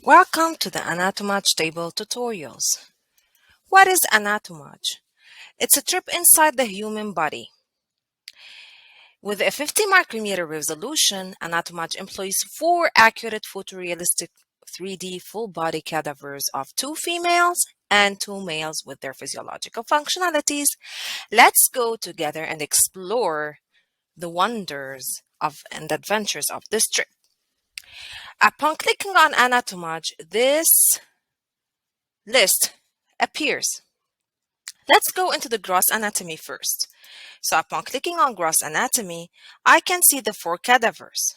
Welcome to the Anatomage Table tutorials. What is Anatomage? It's a trip inside the human body. With a 50 micrometer resolution, Anatomage employs 4 accurate photorealistic 3D full body cadavers of 2 females and 2 males with their physiological functionalities. Let's go together and explore the wonders of and adventures of this trip. Upon clicking on Anatomage, this list appears. Let's go into the gross anatomy first. So upon clicking on gross anatomy, I can see the 4 cadavers.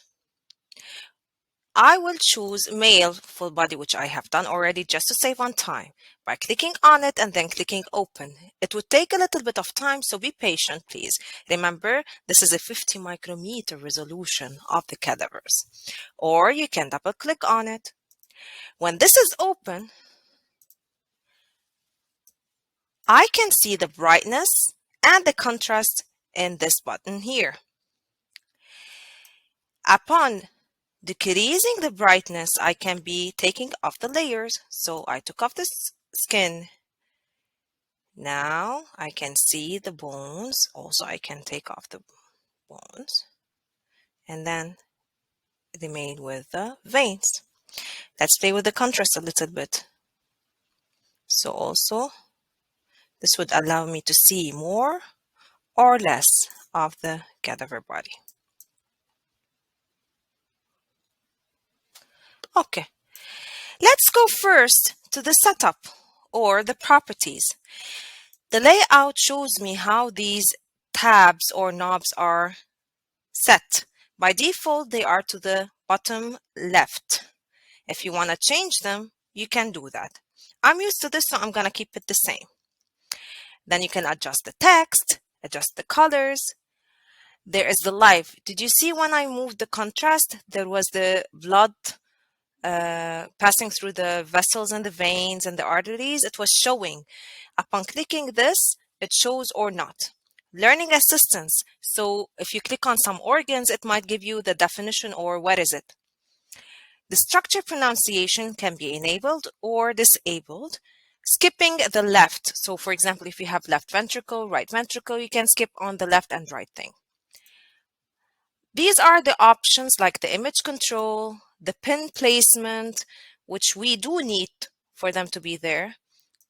I will choose male full body, which I have done already just to save on time, by clicking on it and then clicking open. It would take a little bit of time, so be patient, please. Remember, this is a 50 micrometer resolution of the cadavers. Or you can double click on it. When this is open, I can see the brightness and the contrast in this button here. Upon decreasing the brightness, I can be taking off the layers. So I took off the skin. Now I can see the bones. Also, I can take off the bones and then remain with the veins. Let's play with the contrast a little bit. So also, this would allow me to see more or less of the cadaver body. Okay, let's go first to the setup or the properties. The layout shows me how these tabs or knobs are set. By default, they are to the bottom left. If you want to change them, you can do that. I'm used to this, so I'm going to keep it the same. Then you can adjust the text, adjust the colors. There is the live. Did you see when I moved the contrast? There was the blood passing through the vessels and the veins and the arteries. It was showing. Upon clicking this, it shows or not. Learning assistance. So if you click on some organs, it might give you the definition or what is it. The structure pronunciation can be enabled or disabled. Skipping the left. So for example, if you have left ventricle, right ventricle, you can skip on the left and right thing. These are the options like the image control, the pin placement, which we do need for them to be there,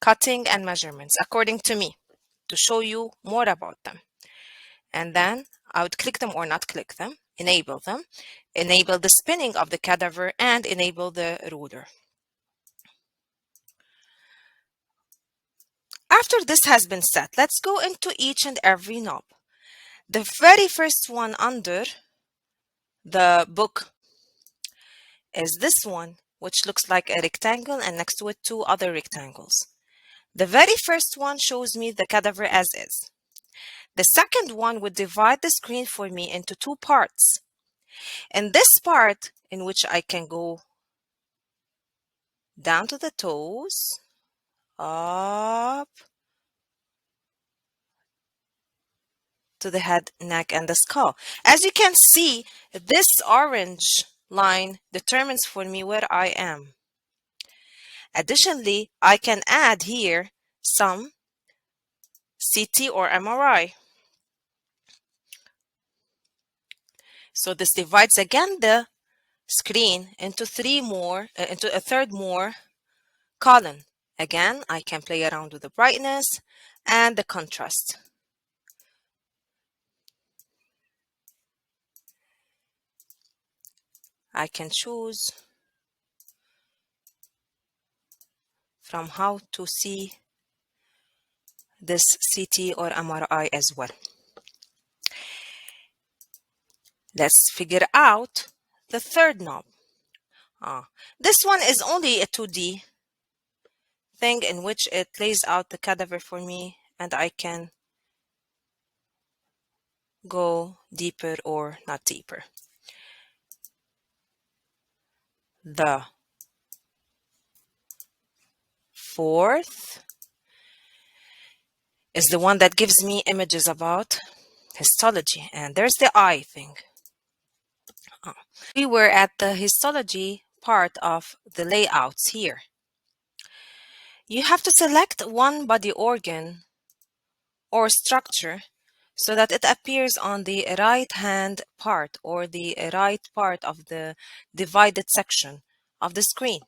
cutting and measurements, according to me, to show you more about them. And then I would click them or not click them, enable the spinning of the cadaver, and enable the ruler. After this has been set, let's go into each and every knob. The very first one under the book is this one, which looks like a rectangle and next to it 2 other rectangles. The very first one shows me the cadaver as is. The second one would divide the screen for me into 2 parts. In this part, in which I can go down to the toes, up to the head, neck, and the skull. As you can see, this orange line determines for me where I am. Additionally, I can add here some CT or MRI. So this divides again the screen into a third more column. Again, I can play around with the brightness and the contrast. I can choose from how to see this CT or MRI as well. Let's figure out the third knob. This one is only a 2D thing in which it lays out the cadaver for me, and I can go deeper or not deeper. The fourth is the one that gives me images about histology, and there's the eye thing. We were at the histology part of the layouts here. You have to select one body organ or structure so that it appears on the right hand part or the right part of the divided section of the screen.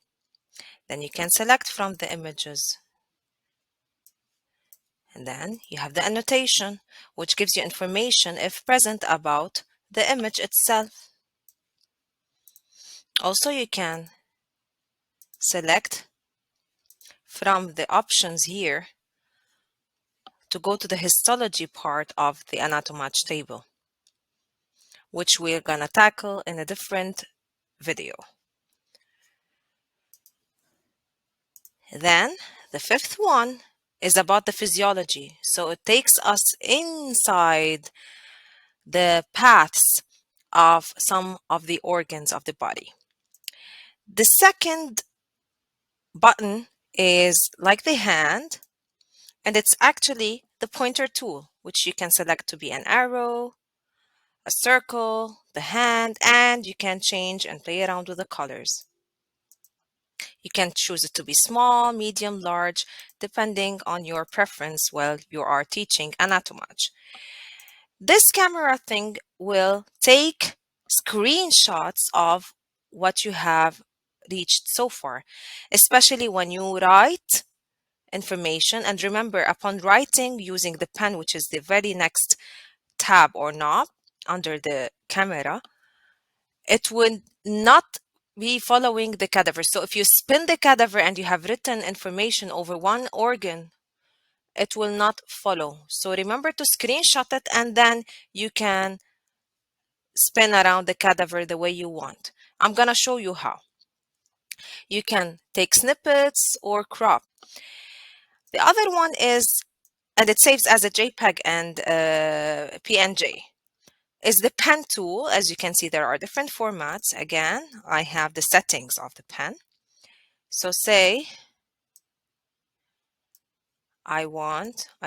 Then you can select from the images. And then you have the annotation, which gives you information, if present, about the image itself. Also, you can select from the options here to go to the histology part of the Anatomage table, which we're gonna tackle in a different video. Then the fifth one is about the physiology. So it takes us inside the paths of some of the organs of the body. The second button is like the hand, and it's actually the pointer tool, which you can select to be an arrow, a circle, the hand, and you can change and play around with the colors. You can choose it to be small, medium, large, depending on your preference while you are teaching Anatomage. This camera thing will take screenshots of what you have reached so far, especially when you write information. And remember, upon writing using the pen, which is the very next tab or knob under the camera, it would not be following the cadaver. So if you spin the cadaver and you have written information over one organ, it will not follow. So remember to screenshot it, and then you can spin around the cadaver the way you want. I'm going to show you how. You can take snippets or crop. The other one is, and it saves as a JPEG and PNG, is the pen tool. As you can see, there are different formats. Again, I have the settings of the pen. So say I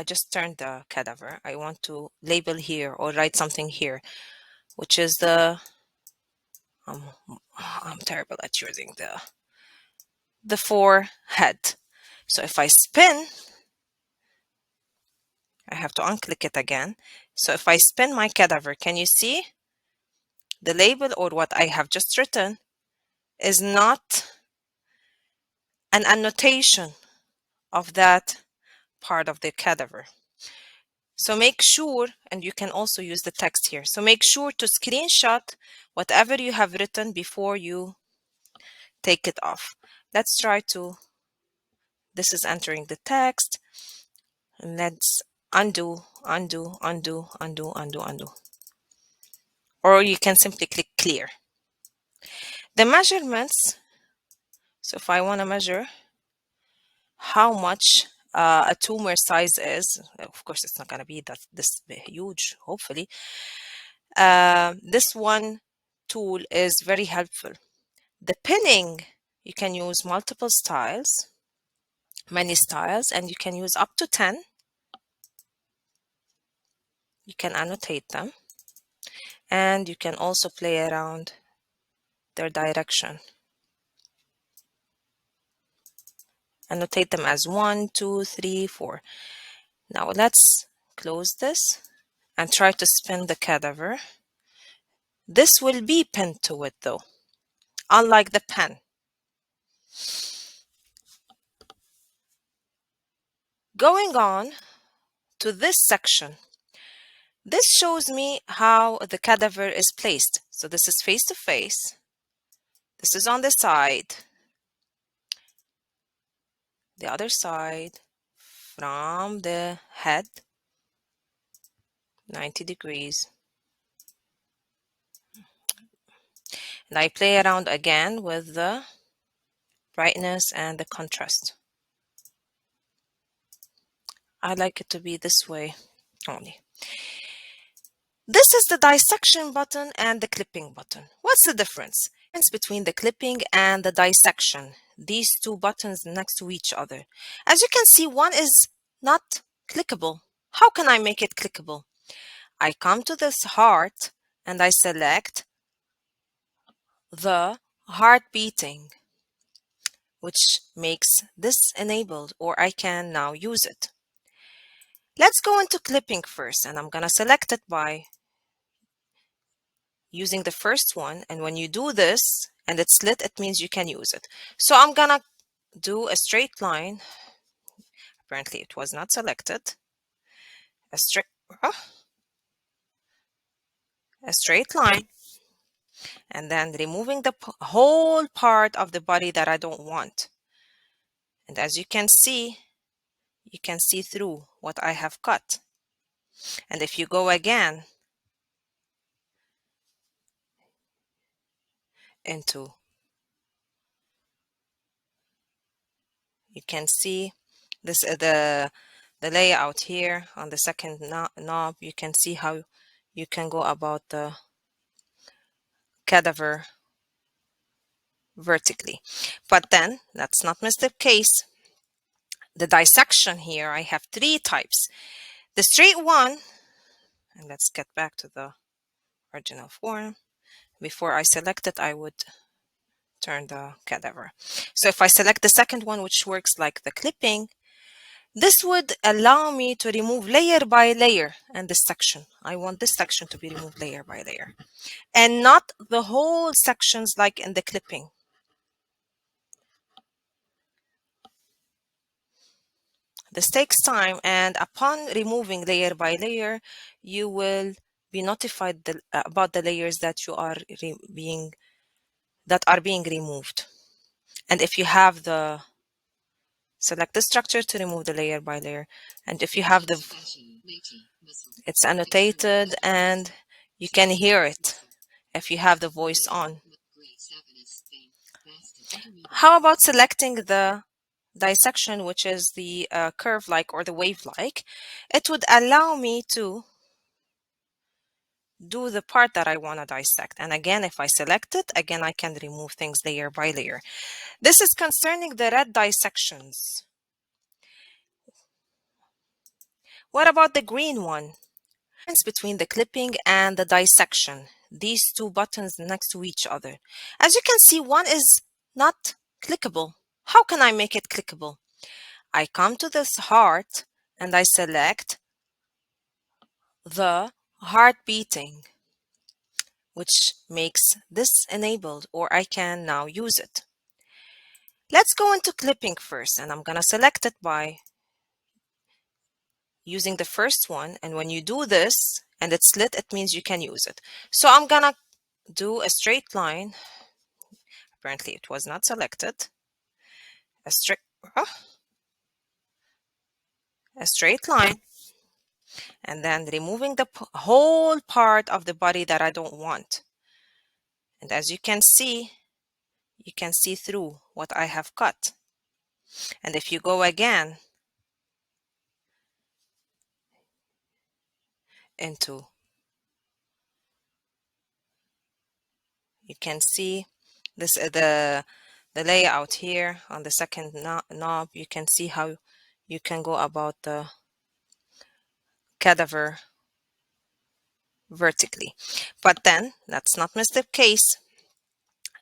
just turned the cadaver. I want to label here or write something here, which is I'm terrible at using the forehead. So if I spin, I have to unclick it again. So if I spin my cadaver, can you see the label or what I have just written is not an annotation of that part of the cadaver. So make sure, and you can also use the text here. So make sure to screenshot whatever you have written before you take it off. Let's try to, this is entering the text, and let's undo, undo, undo, undo, undo, undo. Or you can simply click clear. The measurements, so if I want to measure how much a tumor size is, of course it's not going to be this huge, hopefully. This one tool is very helpful. The pinning, you can use multiple styles, many styles, and you can use up to 10. You can annotate them, and you can also play around their direction. Annotate them as 1, 2, 3, 4. Now let's close this and try to spin the cadaver. This will be pinned to it though, unlike the pen. Going on to this section, this shows me how the cadaver is placed. So this is face to face. This is on the side. The other side from the head, 90 degrees. And I play around again with the brightness and the contrast. I like it to be this way only. This is the dissection button and the clipping button. What's the difference between the clipping and the dissection? These two buttons next to each other. As you can see, one is not clickable. How can I make it clickable? I come to this heart and I select the heart beating, which makes this enabled, or I can now use it. Let's go into clipping first, and I'm gonna select it by using the first one. And when you do this and it's lit, it means you can use it. So I'm gonna do a straight line. Apparently it was not selected. A straight line, and then removing the whole part of the body that I don't want. And as you can see through what I have cut. And if you go again into, you can see this the layout here on the second knob. You can see how you can go about the cadaver vertically. But then let's not miss the case. The dissection here, I have three types. The straight one, and let's get back to the original form. Before I select it, I would turn the cadaver. So if I select the second one, which works like the clipping, this would allow me to remove layer by layer and this section. I want this section to be removed layer by layer and not the whole sections like in the clipping. This takes time, and upon removing layer by layer, you will be notified about the layers that you are being removed. And if you have the select the structure to remove the layer by layer, and if you have the it's annotated and you can hear it if you have the voice on. How about selecting the dissection, which is the curve-like or the wave-like? It would allow me to do the part that I want to dissect. And again, if I select it, again, I can remove things layer by layer. This is concerning the red dissections. What about the green one? Between the clipping and the dissection, these two buttons next to each other. As you can see, one is not clickable. How can I make it clickable? I come to this heart and I select the heart beating, which makes this enabled, or I can now use it. Let's go into clipping first, and I'm gonna select it by using the first one. And when you do this and it's lit, it means you can use it. So I'm gonna do a straight line. Apparently it was not selected. A straight line, and then removing the whole part of the body that I don't want. And as you can see through what I have cut. And if you go again into, you can see this the layout here on the second knob. You can see how you can go about the cadaver vertically. But then let's not miss the case.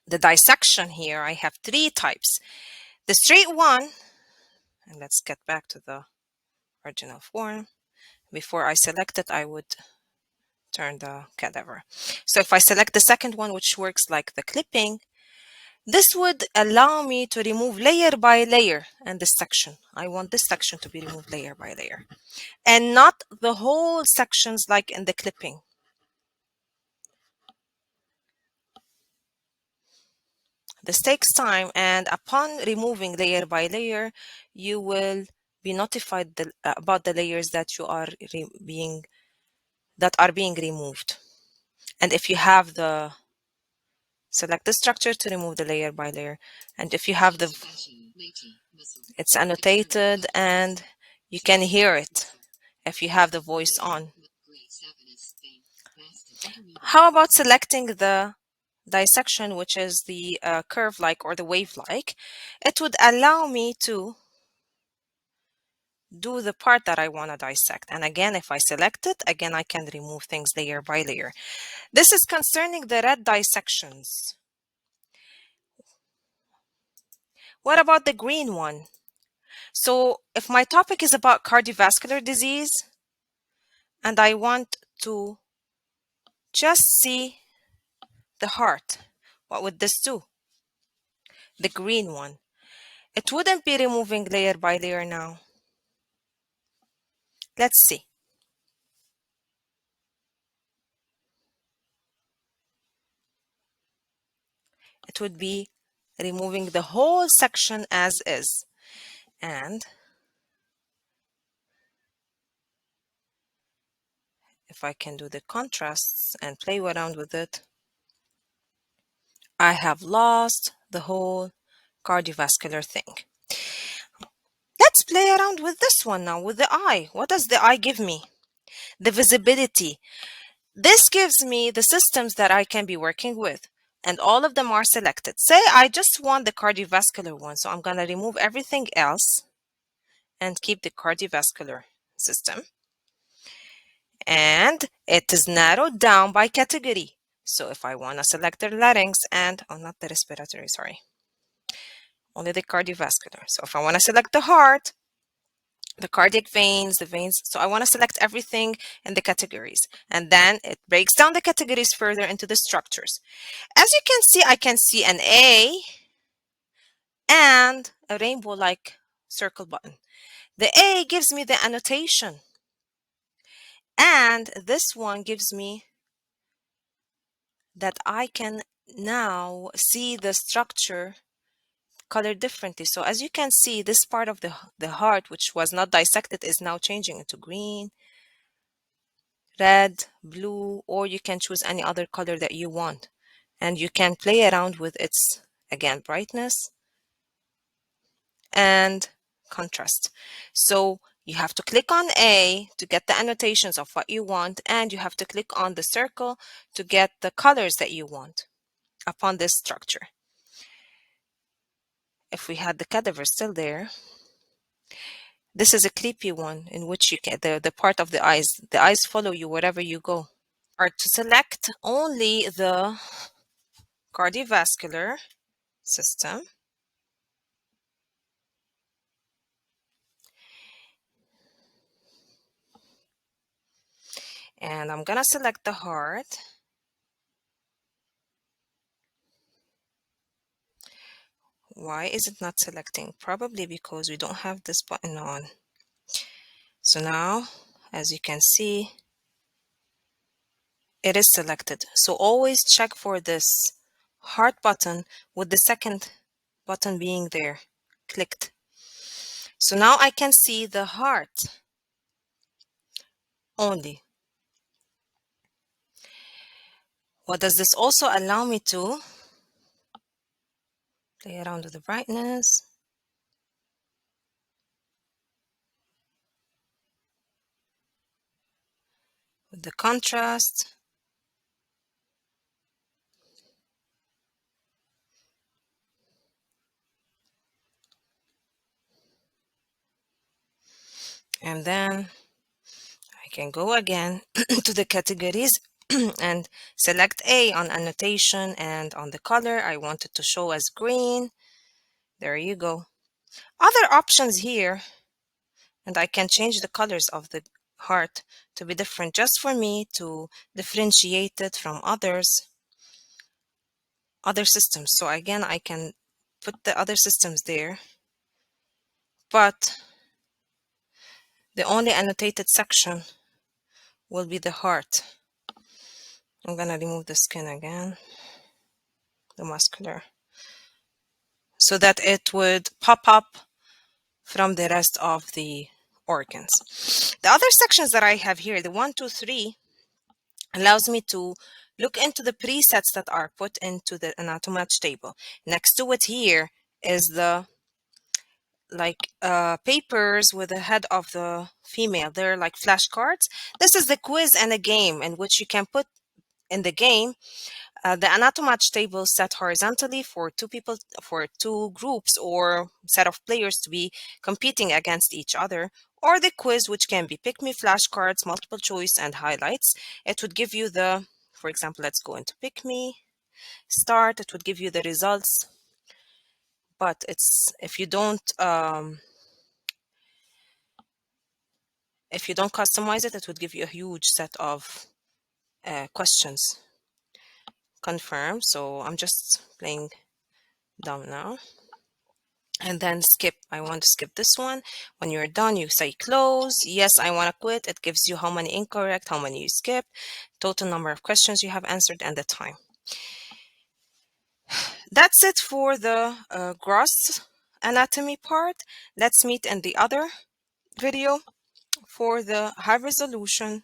The dissection here, I have three types. The straight one, and let's get back to the original form. Before I select it, I would turn the cadaver. So if I select the second one, which works like the clipping, this would allow me to remove layer by layer and this section. I want this section to be removed layer by layer and not the whole sections like in the clipping. This takes time, and upon removing layer by layer, you will be notified about the layers that you are being removed. And if you have the select the structure to remove the layer by layer, and if you have the it's annotated and you can hear it if you have the voice on. How about selecting the dissection, which is the curve-like or the wave-like? It would allow me to do the part that I want to dissect. And again, if I select it, again, I can remove things layer by layer. This is concerning the red dissections. What about the green one? So if my topic is about cardiovascular disease and I want to just see the heart, what would this do? The green one. It wouldn't be removing layer by layer now. Let's see. It would be removing the whole section as is. And if I can do the contrasts and play around with it, I have lost the whole cardiovascular thing. Let's play around with this one now, with the eye. What does the eye give me? The visibility. This gives me the systems that I can be working with, and all of them are selected. Say I just want the cardiovascular one, so I'm going to remove everything else and keep the cardiovascular system. And it is narrowed down by category. So if I want to select the larynx and, oh, not the respiratory, sorry, only the cardiovascular. So if I want to select the heart, the cardiac veins, the veins, so I want to select everything in the categories. And then it breaks down the categories further into the structures. As you can see, I can see an A and a rainbow-like circle button. The A gives me the annotation. And this one gives me that I can now see the structure colored differently. So as you can see, this part of the heart, which was not dissected, is now changing into green, red, blue, or you can choose any other color that you want. And you can play around with its, again, brightness and contrast. So you have to click on A to get the annotations of what you want, and you have to click on the circle to get the colors that you want upon this structure. If we had the cadaver still there, this is a creepy one in which you can, the part of the eyes follow you wherever you go. Or to select only the cardiovascular system. And I'm gonna select the heart. Why is it not selecting? Probably because we don't have this button on. So now, as you can see, it is selected. So always check for this heart button with the second button being there, clicked. So now I can see the heart only. What does this also allow me to? Play around with the brightness. With the contrast. And then I can go again to the categories and select A on annotation, and on the color I want it to show as green. There you go. Other options here, and I can change the colors of the heart to be different just for me to differentiate it from other systems. So again, I can put the other systems there, but the only annotated section will be the heart. I'm gonna remove the skin again, the muscular, so that it would pop up from the rest of the organs. The other sections that I have here, the 1, 2, 3, allows me to look into the presets that are put into the Anatomage table. Next to it here is the papers with the head of the female. They're like flashcards. This is the quiz and a game in which you can put in the game the Anatomage table set horizontally for two people, for two groups or set of players to be competing against each other, or the quiz, which can be pick me flashcards, multiple choice, and highlights. It would give you the, for example, let's go into pick me, start. It would give you the results but if you don't customize it, it would give you a huge set of questions. Confirm. So I'm just playing dumb now. And then skip. I want to skip this one. When you're done, you say close. Yes, I want to quit. It gives you how many incorrect, how many you skipped, total number of questions you have answered, and the time. That's it for the gross anatomy part. Let's meet in the other video for the high resolution